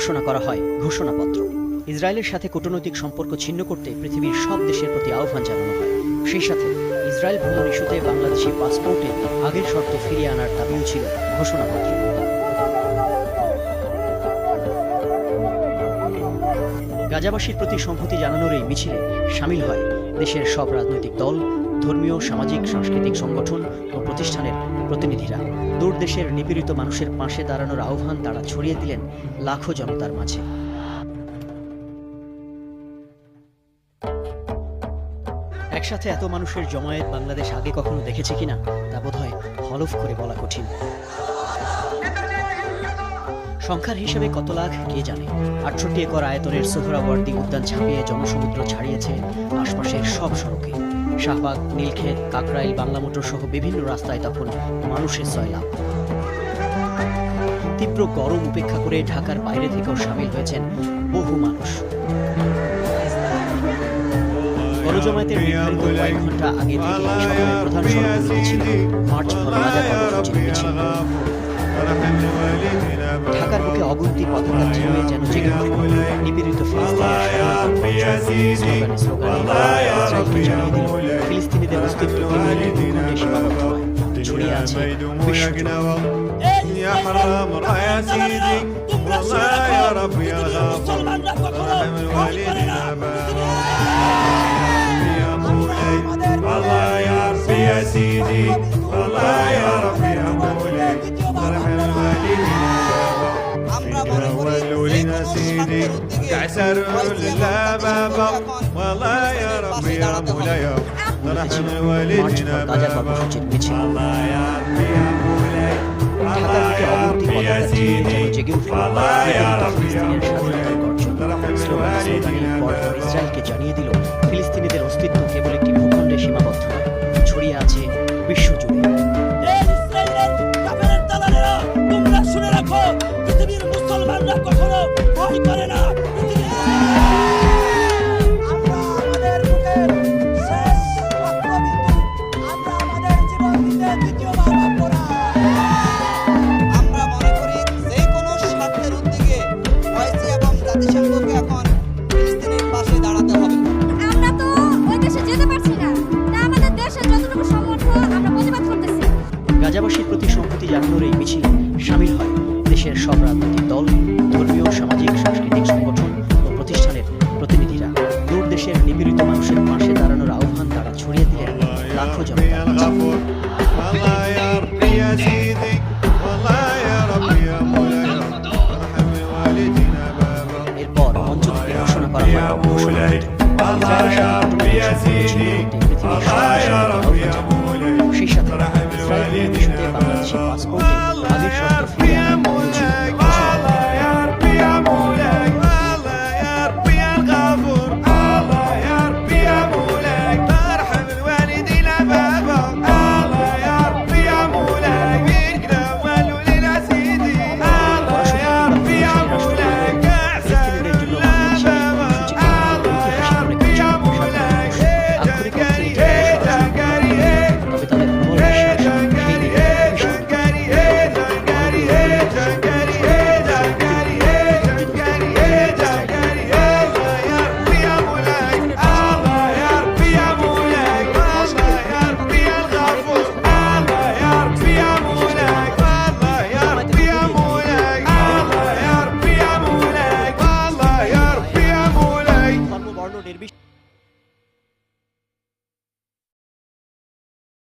ঘোষণা করা হয় ঘোষণাপত্র। ইসরায়েলের সাথে কূটনৈতিক সম্পর্ক ছিন্ন করতে পৃথিবীর সব দেশের প্রতি আহ্বান জানানো হয়। সেই সাথে ইসরায়েল ভ্রমণ ইস্যুতে বাংলাদেশি পাসপোর্টে আগের শর্ত ফিরিয়ে আনার দাবিও ছিল ঘোষণাপত্রে। গাজাবাসীর প্রতি সংহতি জানানোর এই মিছিলে শামিল হয় দেশের সব রাজনৈতিক দল, ধর্মীয়, সামাজিক, সাংস্কৃতিক সংগঠন ও প্রতিষ্ঠানের প্রতিনিধিরা। দূর দেশের নিপীড়িত মানুষের পাশে দাঁড়ানোর আহ্বান তারা ছড়িয়ে দিলেন লাখো জনতার মাঝে। একসাথে এত মানুষের জমায়েত বাংলাদেশ আগে কখনো দেখেছে কিনা তা বোধহয় হলফ করে বলা কঠিন। সংখ্যার হিসেবে কত লাখ কে জানে। 68 একর আয়তনের সোহরাওয়ার্দী উদ্যান ছাপিয়ে জনসমুদ্র ছাড়িয়েছে আশপাশের সব সড়কে। শাহবাগ, নীলক্ষেত, কাকরাইল, বাংলা মোটর সহ বিভিন্ন রাস্তায় তখন মানুষের সয়লাব। তীব্র গরম উপেক্ষা করে ঢাকার বাইরে থেকেও শামিল হয়েছেন বহু মানুষ। গণজমায়েতের নির্ধারিত কয়েক ঘন্টা আগে থেকে শহরের প্রধান সড়কগুলোতে ছিল মার্চ ফর গাজা কর্মসূচির মিছিল। ঢাকার বুকে অগুন্তি পতাকা ঝুলিয়ে যেন জেগে উঠল নিপীড়িত ফিলিস্তিনিদের অস্তিত্ব কেবল ভূখণ্ডে সীমাবদ্ধ নয়, ছড়িয়ে আছে বিশ্বজুড়ে। গাজা কর্মসূচির মিছিল ঢাকার বুকে অবন্তি পতাকা ঝুলিয়ে যেন জেগে উঠল ফিলিস্তিনের স্বাধীনতার গর্জন। স্লোগানে পরপর ইসরায়েলকে জানিয়ে দিল ফিলিস্তিনিদের অস্তিত্ব কেবল একটি ভূখণ্ডে সীমাবদ্ধ নয়, ছড়িয়ে আছে বিশ্বজুড়ে। তোমরা শুনে রাখো, পৃথিবীর মুসলমানরা কখনো ভয় করে না। গাজাবাসীর প্রতি সংহতি জানানোর এই মিছিলে শামিল হয় দেশের সব রাজনৈতিক দল, ধর্মীয়, সামাজিক, সাংস্কৃতিক সংগঠন ও প্রতিষ্ঠানের প্রতিনিধিরা। দূর দেশের নিপীড়িত মানুষের পাশে দাঁড়ানোর আহ্বান তারা ছড়িয়ে দিলেন লাখো জনতার মাঝে। এরপর মঞ্চ থেকে ঘোষণা করা হয়